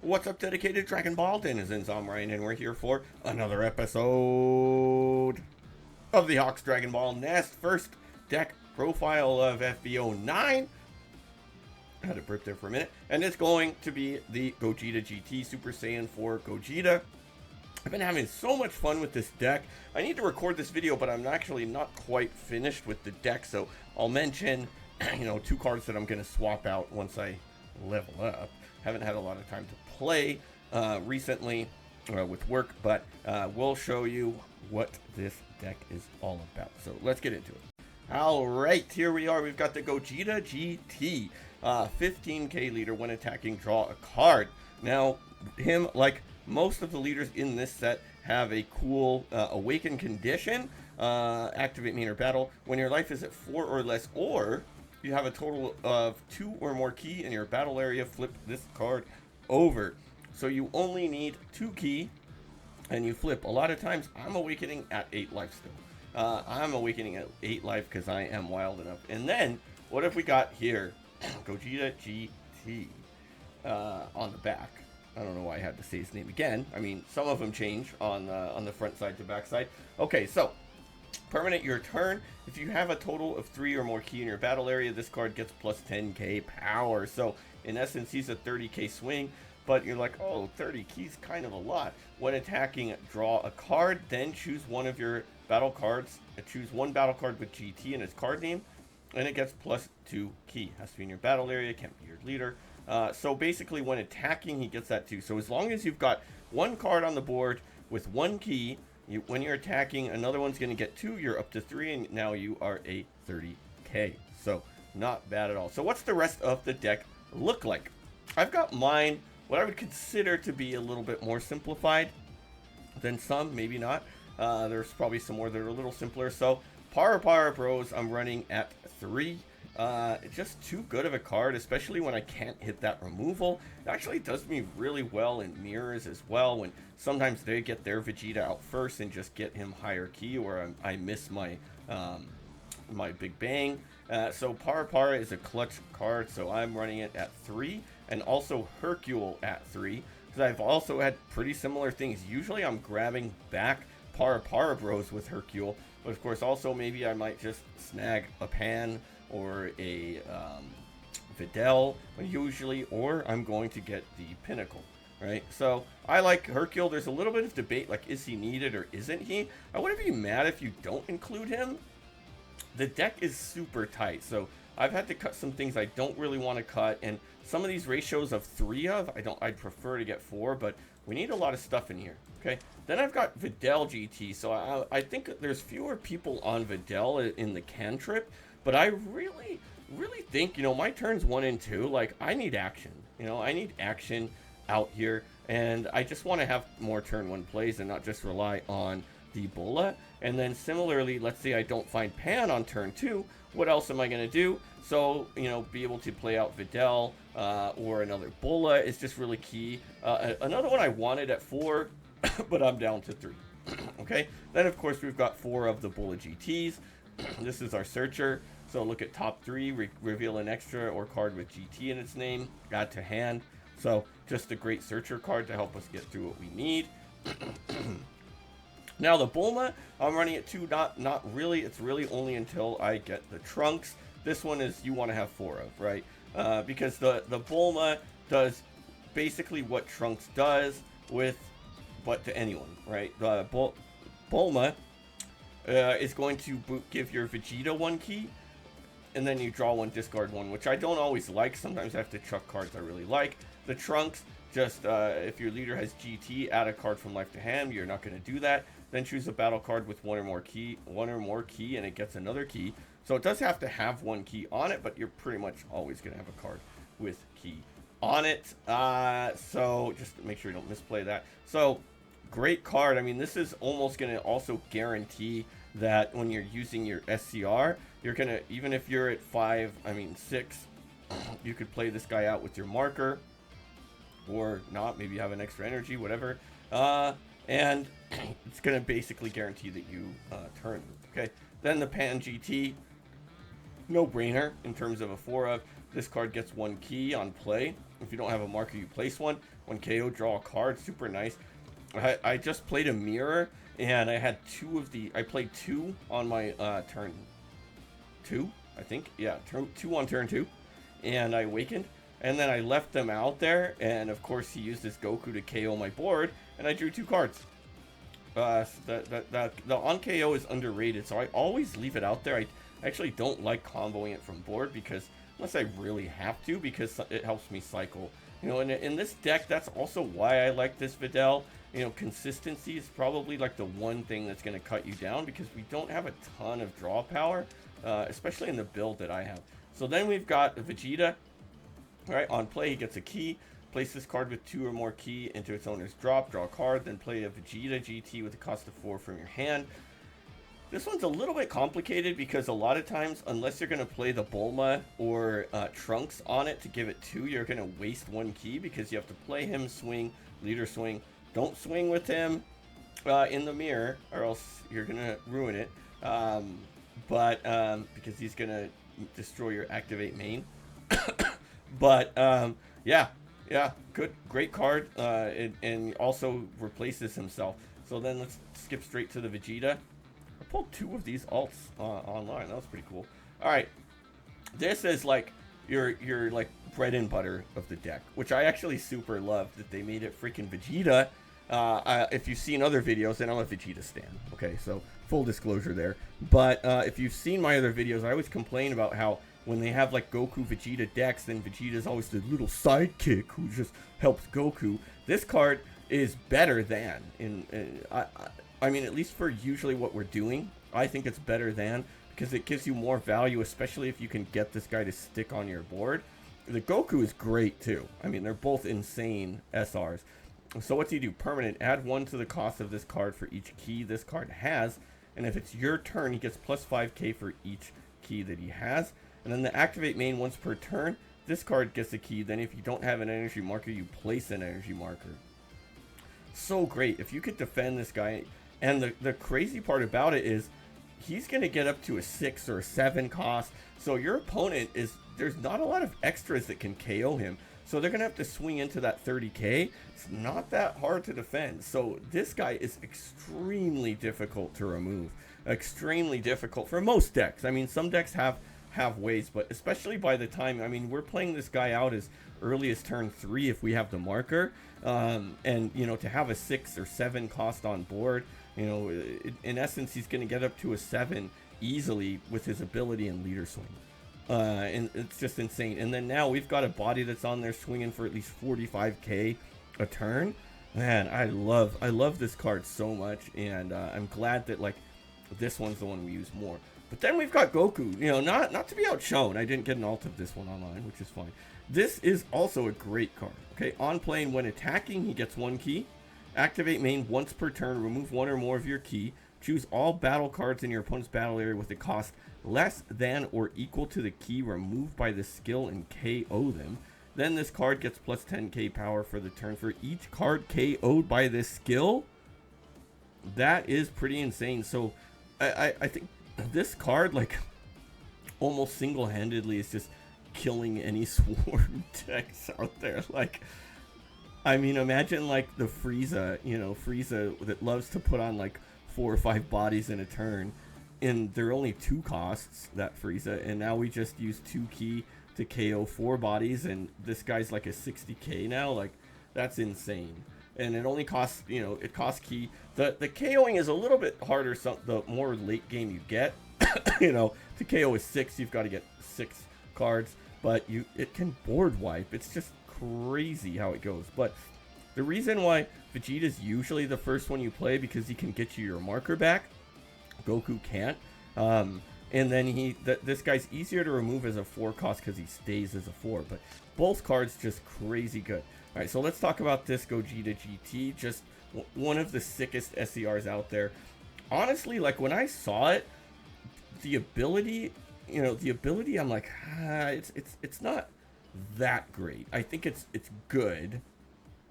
What's up, dedicated Dragon Ball denizens? I'm Ryan, and we're here for another episode of the Hawks Dragon Ball Nest. First deck profile of FB09. I had a burp there for a minute. And it's going to be the Gogeta GT Super Saiyan 4 Gogeta. I've been having so much fun with this deck. I need to record this video, but I'm actually not quite finished with the deck, so I'll mention, two cards that I'm going to swap out once I level up. Haven't had a lot of time to play recently with work, but we'll show you what this deck is all about. So let's get into it. All right, here we are. We've got the Gogeta GT, 15k leader. When attacking, draw a card. Now, him, like most of the leaders in this set, have a cool awaken condition. Activate main or battle when your life is at 4 or less, or you have a total of 2 or more ki in your battle area, flip this card over. So you only need 2 ki, and you flip. A lot of times, I'm awakening at 8 life still. I'm awakening at 8 life because I am wild enough. And then, what have we got here? Gogeta GT on the back. I don't know why I had to say his name again. I mean, some of them change on the front side to back side. Okay, so permanent your turn. If you have a total of 3 or more ki in your battle area, this card gets plus 10k power. So in essence, he's a 30k swing, but you're like, oh, 30 keys, kind of a lot. When attacking, draw a card, then choose one of your battle cards. Choose one battle card with GT in its card name, and it gets plus 2 ki. Has to be in your battle area, can't be your leader. So basically, when attacking, he gets that too. So as long as you've got one card on the board with 1 ki, when you're attacking, another one's going to get 2, you're up to 3, and now you are a 30k. So, not bad at all. So, what's the rest of the deck look like? I've got mine, what I would consider to be a little bit more simplified than some, maybe not. There's probably some more that are a little simpler. So, Para Bros, I'm running at 3. It's just too good of a card, especially when I can't hit that removal. It actually does me really well in mirrors as well, when sometimes they get their Vegeta out first and just get him higher ki, or I miss my my Big Bang. So Para is a clutch card, so I'm running it at 3, and also Hercule at 3, because I've also had pretty similar things. Usually I'm grabbing back Para Bros with Hercule, but of course also maybe I might just snag a Pan or a Videl, usually, or I'm going to get the Pinnacle, right? So I like Hercule. There's a little bit of debate, like, is he needed or isn't he? I wouldn't be mad if you don't include him. The deck is super tight, so I've had to cut some things I don't really want to cut, and some of these ratios of 3 of, I'd prefer to get 4, but we need a lot of stuff in here, okay? Then I've got Videl GT, so I think there's fewer people on Videl in the cantrip, but I really think, my turns 1 and 2, like, I need action. I need action out here, and I just want to have more turn 1 plays and not just rely on the Bulla. And then similarly, let's say I don't find Pan on turn 2, what else am I going to do? So, be able to play out Videl or another Bulla is just really key. Another one I wanted at 4, but I'm down to 3. Okay, then of course we've got 4 of the Bulla GTs. This is our searcher. So look at top 3, reveal an extra or card with GT in its name, add to hand. So just a great searcher card to help us get through what we need. Now the Bulma, I'm running it 2, not really. It's really only until I get the Trunks. This one is you want to have 4 of, right? Because the Bulma does basically what Trunks does but to anyone, right? The Bulma is going to give your Vegeta 1 ki, and then you draw 1, discard 1, which I don't always like. Sometimes I have to chuck cards I really like. The Trunks, just if your leader has GT, add a card from life to hand. You're not going to do that. Then choose a battle card with 1 or more ki, and it gets another ki. So it does have to have 1 ki on it, but you're pretty much always going to have a card with ki on it. So just to make sure you don't misplay that. So great card. I mean, this is almost going to also guarantee that when you're using your SCR, you're going to, even if you're at 6, you could play this guy out with your marker, or not, maybe you have an extra energy, whatever, and it's going to basically guarantee that you turn, okay? Then the Pan GT, no brainer in terms of a 4 of. This card gets 1 ki on play. If you don't have a marker, you place 1. When KO, draw a card. Super nice. I just played a mirror, and I had I played 2 on my turn 2, I think. Yeah, turn 2 on turn 2. And I awakened, and then I left them out there, and of course he used his Goku to KO my board, and I drew 2 cards. The on KO is underrated, so I always leave it out there. I actually don't like comboing it from board, because unless I really have to, because it helps me cycle. You know, in this deck, that's also why I like this Videl. You know, consistency is probably like the one thing that's going to cut you down, because we don't have a ton of draw power, especially in the build that I have. So then we've got Vegeta. All right, on play, he gets a key. Place this card with 2 or more key into its owner's drop. Draw a card, then play a Vegeta GT with a cost of 4 from your hand. This one's a little bit complicated, because a lot of times, unless you're going to play the Bulma or Trunks on it to give it 2, you're going to waste 1 key, because you have to play him, swing, leader swing. Don't swing with him in the mirror, or else you're going to ruin it. Because he's going to destroy your activate main. But yeah, great card, and also replaces himself. So then let's skip straight to the Vegeta. I pulled 2 of these alts online. That was pretty cool. All right, this is like your like bread and butter of the deck, which I actually super love that they made it freaking Vegeta. If you've seen other videos, and I'm a Vegeta stan, okay, so full disclosure there. But if you've seen my other videos, I always complain about how when they have like Goku Vegeta decks, then Vegeta's always the little sidekick who just helps Goku. This card is better than, I mean, at least for usually what we're doing, I think it's better than, because it gives you more value, especially if you can get this guy to stick on your board. The Goku is great too. I mean, they're both insane SRs. So what do you do? Permanent. Add 1 to the cost of this card for each key this card has. And if it's your turn, he gets plus 5k for each key that he has. And then the activate main once per turn. This card gets a key. Then if you don't have an energy marker, you place an energy marker. So great. If you could defend this guy. And the crazy part about it is he's going to get up to a 6 or a 7 cost. So your opponent there's not a lot of extras that can KO him. So they're going to have to swing into that 30k. It's not that hard to defend. So this guy is extremely difficult to remove. Extremely difficult for most decks. I mean, some decks have ways, but especially by the time, I mean, we're playing this guy out as early as turn 3 if we have the marker. And, you know, to have a 6 or 7 cost on board, you know, in essence, he's going to get up to a 7 easily with his ability in leader swing. And it's just insane. And then now we've got a body that's on there swinging for at least 45k a turn. Man, I love this card so much, and I'm glad that like this one's the one we use more. But then we've got Goku. You know, not to be outshone, I didn't get an alt of this one online, which is fine. This is also a great card. Okay, on plane when attacking, he gets 1 key. Activate main once per turn. Remove 1 or more of your key. Choose all battle cards in your opponent's battle area with a cost less than or equal to the key removed by the skill and KO them. Then this card gets plus 10k power for the turn for each card KO'd by this skill. That is pretty insane. So I think this card, like, almost single-handedly is just killing any swarm decks out there. Like, I mean, imagine like the Frieza, you know, Frieza that loves to put on like 4 or 5 bodies in a turn, and there are only 2 costs, that Frieza, and now we just use 2 key to KO 4 bodies, and this guy's like a 60k now. Like, that's insane. And it only costs, you know, it costs key. The KOing is a little bit harder the more late game you get. You know, to KO is 6, you've got to get 6 cards, but it can board wipe. It's just crazy how it goes. But the reason why Vegeta's usually the first one you play, because he can get you your marker back. Goku can't. And then this guy's easier to remove as a 4 cost because he stays as a 4. But both cards just crazy good. All right, so let's talk about this Gogeta GT. Just one of the sickest SCRs out there. Honestly, like when I saw it, the ability, you know, I'm like, it's not that great. I think it's good,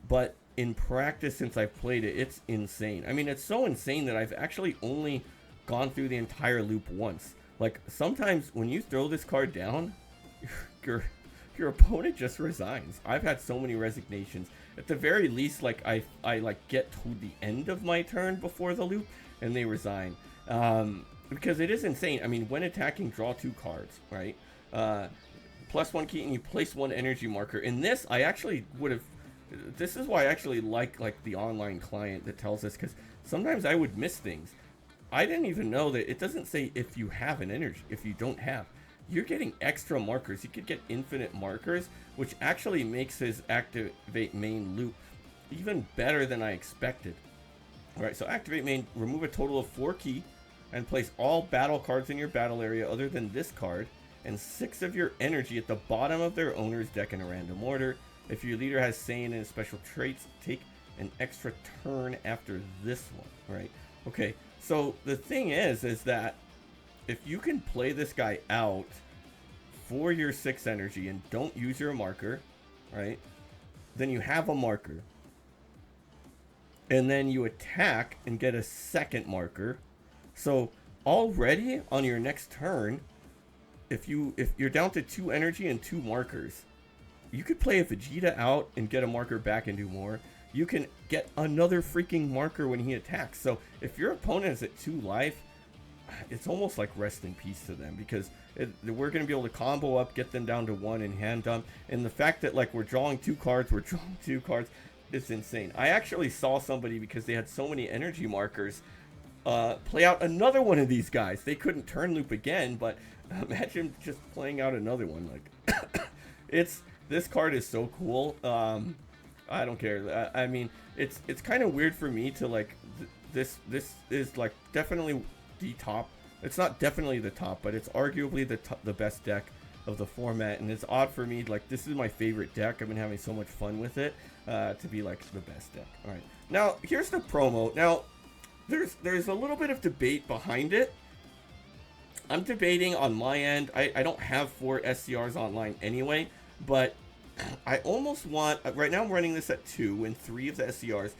but in practice, since I've played it, it's insane. I mean, it's so insane that I've actually only gone through the entire loop once. Like, sometimes when you throw this card down, your opponent just resigns. I've had so many resignations, at the very least, like I like get to the end of my turn before the loop and they resign. Because it is insane. I mean, when attacking, draw 2 cards, right? +1 key and you place 1 energy marker. In this, I actually would have. This is why I actually like the online client that tells us, because sometimes I would miss things. I didn't even know that it doesn't say if you have an energy. If you don't have, you're getting extra markers. You could get infinite markers, which actually makes his activate main loop even better than I expected. All right, so activate main, remove a total of 4 key and place all battle cards in your battle area other than this card and 6 of your energy at the bottom of their owner's deck in a random order. If your leader has Saiyan and special traits, take an extra turn after this one, right? Okay, so the thing is that if you can play this guy out for your 6 energy and don't use your marker, right, then you have a marker. And then you attack and get a second marker. So already on your next turn, if you're down to 2 energy and 2 markers, you could play a Vegeta out and get a marker back and do more. You can get another freaking marker when he attacks. So if your opponent is at 2 life, it's almost like rest in peace to them, because we're going to be able to combo up, get them down to 1 and hand dump. And the fact that like we're drawing 2 cards, it's insane. I actually saw somebody, because they had so many energy markers, play out another one of these guys. They couldn't turn loop again, but imagine just playing out another one. Like this card is so cool. I don't care. I mean, it's kind of weird for me to like this is like definitely the top. It's not definitely the top, but it's arguably the best deck of the format, and it's odd for me. Like, this is my favorite deck. I've been having so much fun with it to be like the best deck. All right, now here's the promo. Now there's a little bit of debate behind it. I'm debating on my end. I don't have 4 SCRs online anyway, but I almost want, right now I'm running this at 2 and 3 of the SCRs.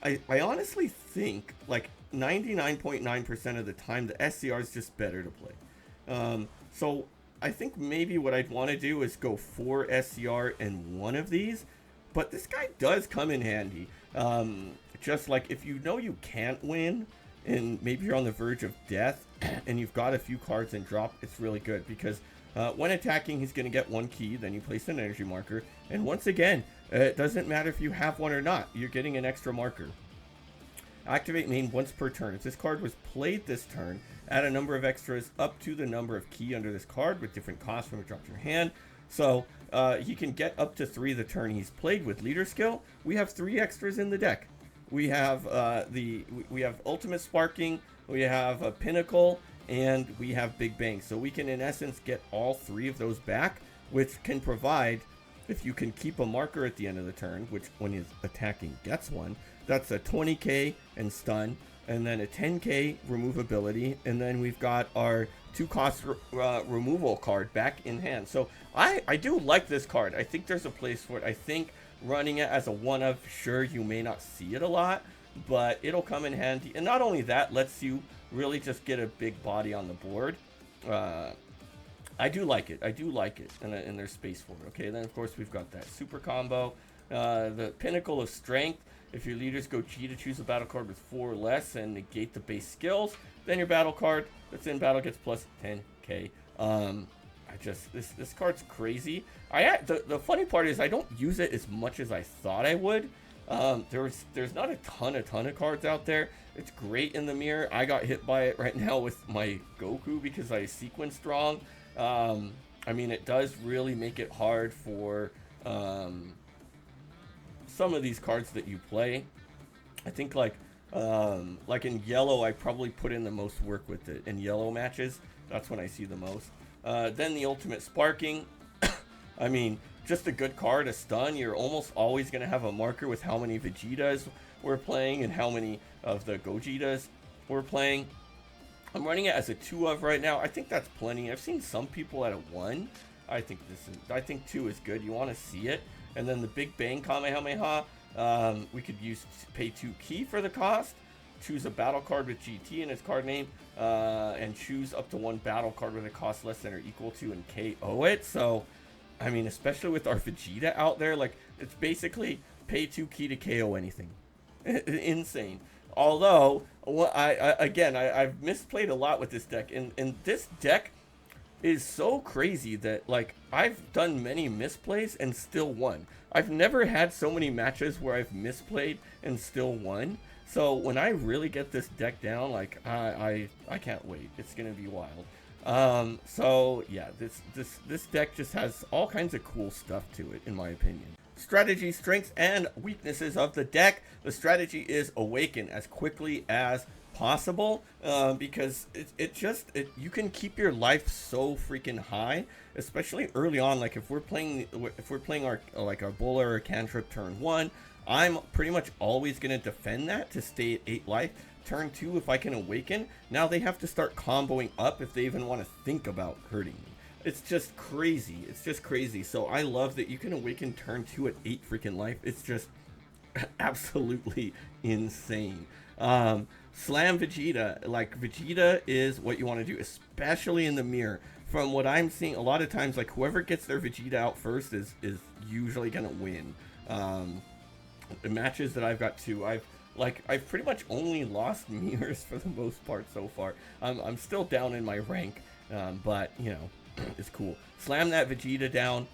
I honestly think like 99.9% of the time the SCR is just better to play. So I think maybe what I'd want to do is go 4 SCR and 1 of these, but this guy does come in handy. Just like if you know you can't win and maybe you're on the verge of death and you've got a few cards in drop, it's really good, because when attacking, he's going to get 1 key, then you place an energy marker, and once again, it doesn't matter if you have 1 or not, you're getting an extra marker. Activate main once per turn. If this card was played this turn, add a number of extras up to the number of key under this card with different costs from it dropped in your hand. So he can get up to 3 the turn he's played with leader skill. We have 3 extras in the deck. We have we have ultimate sparking, we have a pinnacle, and we have big bang. So we can in essence get all 3 of those back, which can provide, if you can keep a marker at the end of the turn, which when he's attacking gets 1, that's a 20k and stun, and then a 10k remove ability, and then we've got our 2 cost removal card back in hand. So I do like this card. I think there's a place for it. I think running it as a 1-of, sure, you may not see it a lot, but it'll come in handy. And not only that, lets you really just get a big body on the board. I do like it. I do like it, and there's space for it. Okay, then of course we've got that super combo, the Pinnacle of Strength. If your leaders go G to choose a battle card with 4 or less and negate the base skills, then your battle card that's in battle gets plus 10k. This card's crazy. The funny part is I don't use it as much as I thought I would. There's not a ton of cards out there. It's great in the mirror. I got hit by it right now with my Goku because I sequenced wrong. I mean, it does really make it hard for some of these cards that you play. I think like in yellow, I probably put in the most work with it. In yellow matches, that's when I see the most. Then the ultimate sparking. I mean, just a good card, a stun. You're almost always going to have a marker with how many Vegetas we're playing and how many of the Gogetas we're playing. I'm running it as a 2-of right now. I think that's plenty. I've seen some people at a 1. I think 2 is good. You want to see it. And then the Big Bang Kamehameha, we could pay 2 key for the cost, choose a battle card with GT in its card name, and choose up to 1 battle card with a cost less than or equal to and KO it. So, I mean, especially with our Vegeta out there, like, it's basically pay 2 key to KO anything. Insane. Although, I've misplayed a lot with this deck, and this deck is so crazy that, like, I've done many misplays and still won. I've never had so many matches where I've misplayed and still won. So when I really get this deck down, like, I can't wait. It's gonna be wild. So yeah, this deck just has all kinds of cool stuff to it, in my opinion. Strategy, strengths, and weaknesses of the deck. The strategy is awaken as quickly as possible, because you can keep your life so freaking high, especially early on. Like if we're playing our Bulla or a cantrip turn 1, I'm pretty much always going to defend that to stay at 8 life. Turn 2, if I can awaken, now they have to start comboing up if they even want to think about hurting me. It's just crazy. It's just crazy. So I love that you can awaken turn 2 at 8 freaking life. It's just absolutely insane. Slam Vegeta. Like, Vegeta is what you want to do, especially in the mirror. From what I'm seeing, a lot of times, like, whoever gets their Vegeta out first is usually going to win. The matches that I've got to, I've pretty much only lost mirrors for the most part so far. I'm still down in my rank, but, you know, it's cool. Slam that Vegeta down,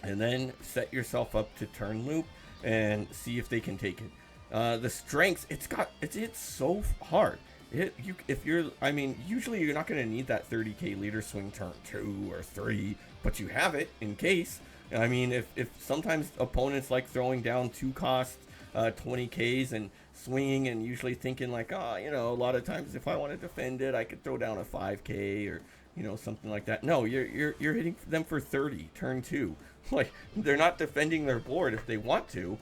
and then set yourself up to turn loop and see if they can take it. The strengths, it's so hard. Usually you're not going to need that 30k leader swing turn 2 or 3, but you have it in case. I mean, if sometimes opponents like throwing down 2 cost 20ks and swinging and usually thinking like, oh, you know, a lot of times if I want to defend it, I could throw down a 5k or, you know, something like that. No, you're hitting them for 30 turn 2. Like, they're not defending their board if they want to.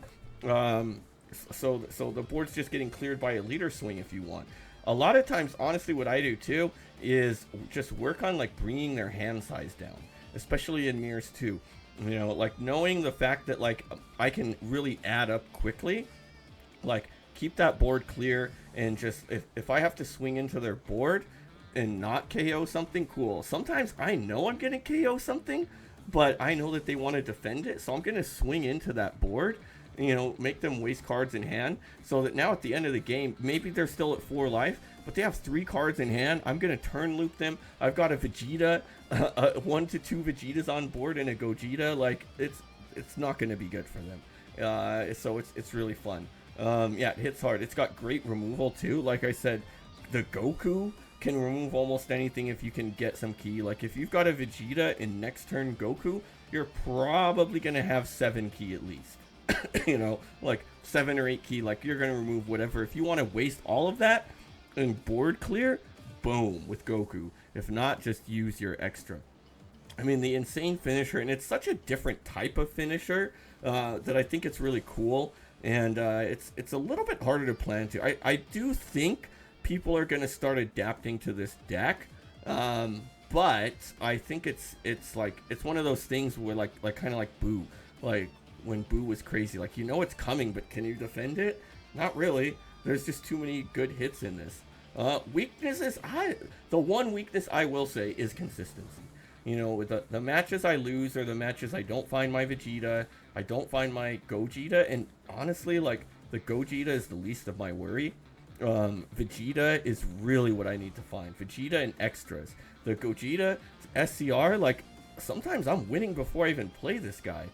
So the board's just getting cleared by a leader swing if you want. A lot of times, honestly, what I do too is just work on like bringing their hand size down, especially in mirrors too. You know, like knowing the fact that like I can really add up quickly, like keep that board clear, and just if I have to swing into their board and not KO something, cool. Sometimes I know I'm gonna KO something, but I know that they want to defend it, so I'm gonna swing into that board, you know, make them waste cards in hand, so that now at the end of the game, maybe they're still at 4 life, but they have 3 cards in hand. I'm gonna turn loop them. I've got a Vegeta, 1 to 2 Vegetas on board and a Gogeta. Like, it's not gonna be good for them. So it's really fun. Yeah, it hits hard. It's got great removal too. Like I said, the Goku can remove almost anything if you can get some key. Like if you've got a Vegeta in next turn Goku, you're probably gonna have 7 key at least. You know, like 7 or 8 key. Like, you're gonna remove whatever. If you want to waste all of that and board clear, boom, with Goku. If not, just use your extra. I mean, the insane finisher, and it's such a different type of finisher that I think it's really cool, and it's a little bit harder to plan to. I do think people are going to start adapting to this deck, but I think it's one of those things where like kind of like Boo, like when Boo was crazy, like, you know it's coming, but can you defend it? Not really. There's just too many good hits in this. Weaknesses, the one weakness I will say is consistency. You know, with the matches I lose or the matches I don't find my Vegeta, I don't find my Gogeta, and honestly, like, the Gogeta is the least of my worry. Vegeta is really what I need to find. Vegeta and extras. The Gogeta SCR, like, sometimes I'm winning before I even play this guy.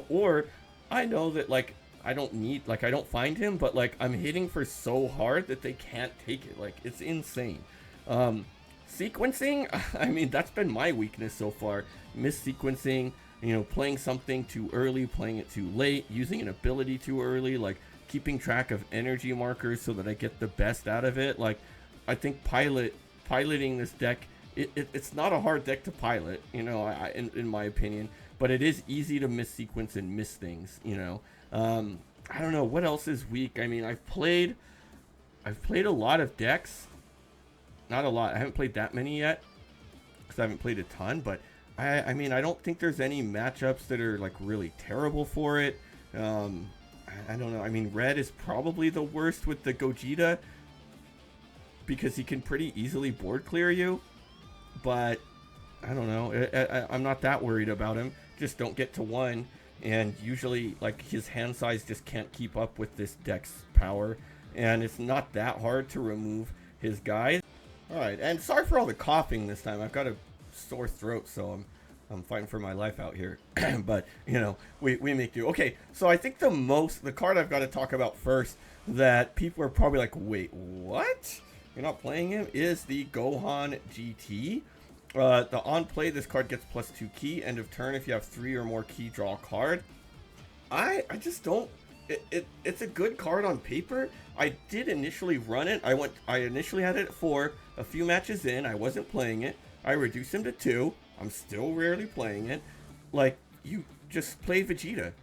Or I know that, like, I don't find him, but like I'm hitting for so hard that they can't take it. Like, it's insane. Sequencing, I mean, that's been my weakness so far. Mis-sequencing, you know, playing something too early, playing it too late, using an ability too early, like keeping track of energy markers so that I get the best out of it. Like, I think piloting this deck, it's not a hard deck to pilot, you know, in my opinion, but it is easy to mis-sequence and miss things, you know. I don't know what else is weak. I mean, I've played a lot of decks. Not a lot. I haven't played that many yet because I haven't played a ton, but I mean, I don't think there's any matchups that are like really terrible for it. I don't know. I mean, red is probably the worst with the Gogeta because he can pretty easily board clear you, but I don't know. I'm not that worried about him. Just don't get to 1. and usually like his hand size just can't keep up with this deck's power, and it's not that hard to remove his guys. Alright, and sorry for all the coughing this time. I've got a sore throat, so I'm fighting for my life out here. But, you know, we make do. Okay, so I think the card I've got to talk about first that people are probably like, wait, what? You're not playing him? Is the Gohan GT. The on play, this card gets +2 key. End of turn, if you have 3 or more key, draw a card. I just don't... It's a good card on paper. I did initially run it. I initially had it for a few matches in. I wasn't playing it. I reduced him to 2. I'm still rarely playing it. Like, you just play Vegeta.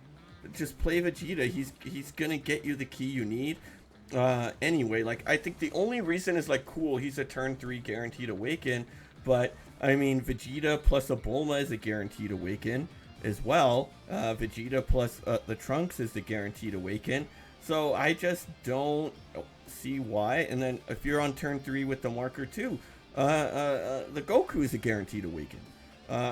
Just play Vegeta. He's gonna get you the key you need. Anyway, like, I think the only reason is, like, cool, he's a turn 3 guaranteed awaken. But, I mean, Vegeta plus a Bulma is a guaranteed awaken as well. Vegeta plus the Trunks is the guaranteed awaken. So I just don't see why. And then if you're on turn 3 with the marker 2, the Goku is a guaranteed awaken.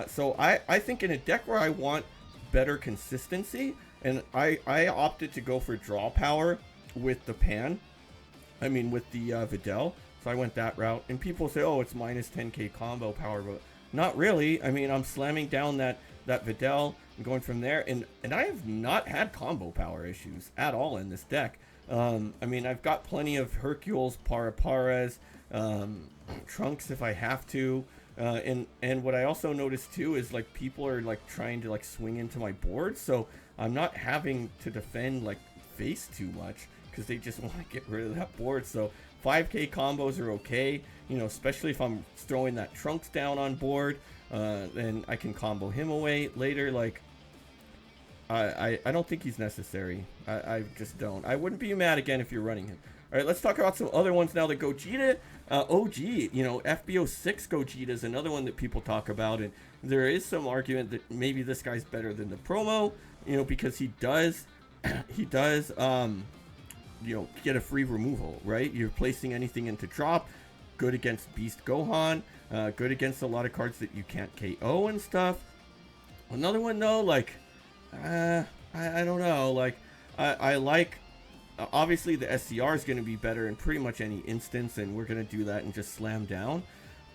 So I think in a deck where I want better consistency, and I opted to go for draw power with the Pan. I mean with the Videl. So I went that route. And people say, oh, it's minus 10k combo power, but not really. I mean, I'm slamming down that Videl and going from there, and I have not had combo power issues at all in this deck. I mean, I've got plenty of Hercules, Paraparas, Trunks if I have to, and what I also noticed too is like people are like trying to like swing into my board, so I'm not having to defend like face too much because they just want to get rid of that board. So 5k combos are okay, you know, especially if I'm throwing that Trunks down on board. Then I can combo him away later. Like, I don't think he's necessary. I just don't. I wouldn't be mad again if you're running him. All right, let's talk about some other ones now. The Gogeta OG, you know, FB06 Gogeta is another one that people talk about, and there is some argument that maybe this guy's better than the promo, you know, because he does, you know, get a free removal, right? You're placing anything into drop. Good against Beast Gohan. Good against a lot of cards that you can't KO and stuff. Another one though, like, I don't know. Like, I like, obviously the SCR is going to be better in pretty much any instance, and we're going to do that and just slam down.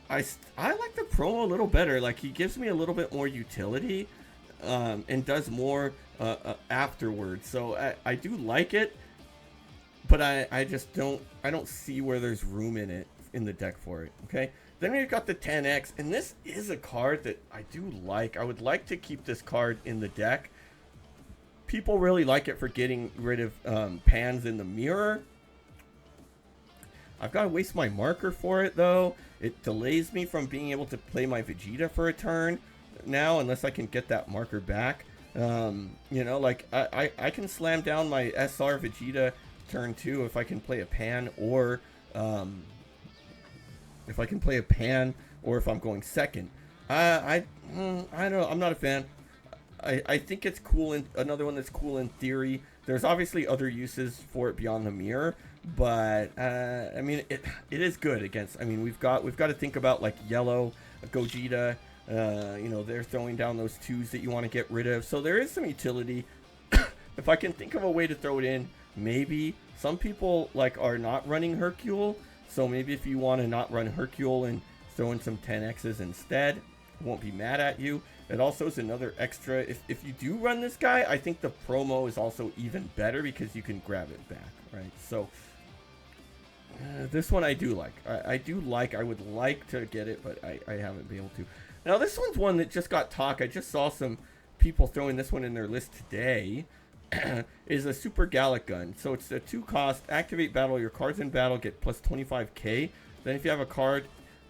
I like the promo a little better. Like, he gives me a little bit more utility, and does more afterwards. So I do like it, but I just don't see where there's room in the deck for it. Okay. Then we've got the 10X, and this is a card that I do like. I would like to keep this card in the deck. People really like it for getting rid of pans in the mirror. I've got to waste my marker for it, though. It delays me from being able to play my Vegeta for a turn now, unless I can get that marker back. You know, like, I can slam down my SR Vegeta turn 2 if I can play a pan, or... if I can play a pan, or if I'm going second. I don't know. I'm not a fan. I think it's cool. Another one that's cool in theory. There's obviously other uses for it beyond the mirror, but I mean, it is good against. I mean, we've got to think about like yellow Gogeta. You know, they're throwing down those 2s that you want to get rid of. So there is some utility. If I can think of a way to throw it in, maybe. Some people like are not running Hercule. So maybe if you want to not run Hercule and throw in some 10Xs instead, I won't be mad at you. It also is another extra. If you do run this guy, I think the promo is also even better because you can grab it back, right? So this one I do like. I would like to get it, but I haven't been able to. Now this one's one that just got talk. I just saw some people throwing this one in their list today. Is a Super Gallic Gun. So it's a 2 cost, activate battle, your cards in battle get plus 25k. Then if you have a card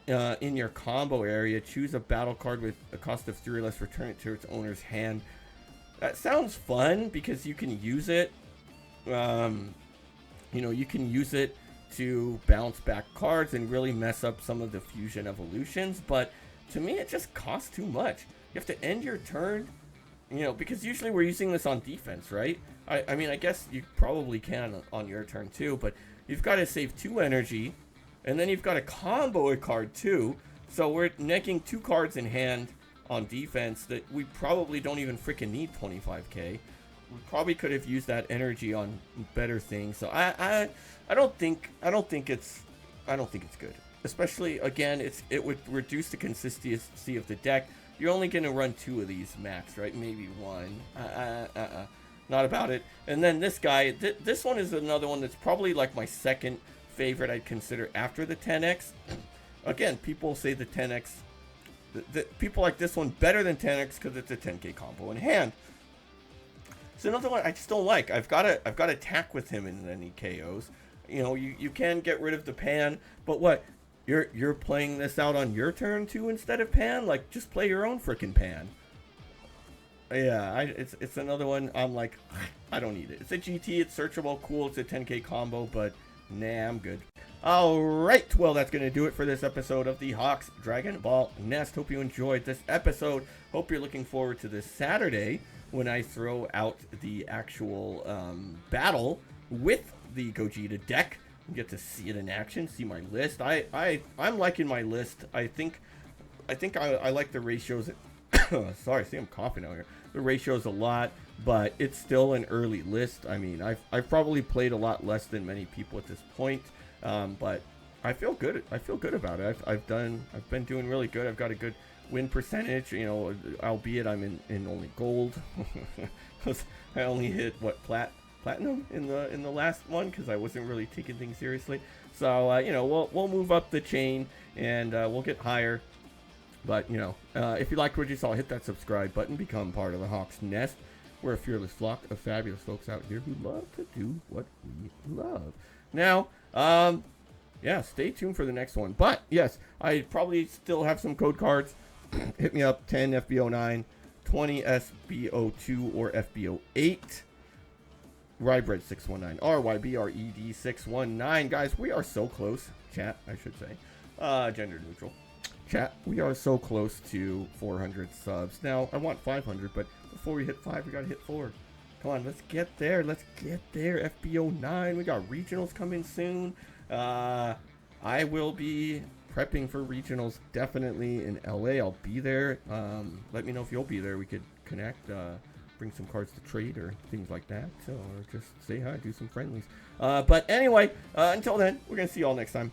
in your combo area, choose a battle card with a cost of 3 or less, return it to its owner's hand. That sounds fun because you can use it, you know, you can use it to bounce back cards and really mess up some of the fusion evolutions, but to me it just costs too much. You have to end your turn, you know, because usually we're using this on defense, right? I mean, I guess you probably can on your turn too, but you've got to save 2 energy, and then you've got to combo a card too. So we're necking 2 cards in hand on defense that we probably don't even freaking need 25k. We probably could have used that energy on better things. So I don't think it's good. Especially again, it would reduce the consistency of the deck. You're only gonna run 2 of these max, right? Maybe 1. Not about it. And then this guy, this one is another one that's probably like my second favorite I'd consider after the 10x. Again, people say the 10x, people like this one better than 10x because it's a 10k combo in hand. It's another one I just don't like. I've got to attack with him in any KOs. You know, you can get rid of the Pan, but what? You're playing this out on your turn too instead of Pan? Like, just play your own freaking Pan. Yeah, it's another one. I'm like, I don't need it. It's a GT, it's searchable, cool, it's a 10k combo, but nah, I'm good. Alright, well, that's going to do it for this episode of the Hawks Dragon Ball Nest. Hope you enjoyed this episode. Hope you're looking forward to this Saturday when I throw out the actual battle with the Gogeta deck. You get to see it in action, see my list. I'm liking my list. I think I like the ratios. Sorry, see I'm coughing out here. The ratios a lot, but it's still an early list. I mean, I've probably played a lot less than many people at this point, but I feel good. I feel good about it. I've been doing really good. I've got a good win percentage. You know, albeit I'm in only gold. I only hit what platinum in the last one because I wasn't really taking things seriously. So you know, we'll move up the chain and we'll get higher. But, you know, if you liked what you saw, hit that subscribe button. Become part of the Hawks Nest. We're a fearless flock of fabulous folks out here who love to do what we love. Now, yeah, stay tuned for the next one. But, yes, I probably still have some code cards. Hit me up, 10 FB09, 20 SB02 or FB08. Rybred619, RYBRED619. Guys, we are so close. Chat, I should say. Gender neutral. Chat, we are so close to 400 subs. Now, I want 500, but before we hit 5, we gotta hit 4. Come on, let's get there. Let's get there. FB09, we got regionals coming soon. I will be prepping for regionals definitely in LA. I'll be there. Let me know if you'll be there. We could connect, bring some cards to trade or things like that. So, or just say hi, do some friendlies. But anyway, until then, we're gonna see you all next time.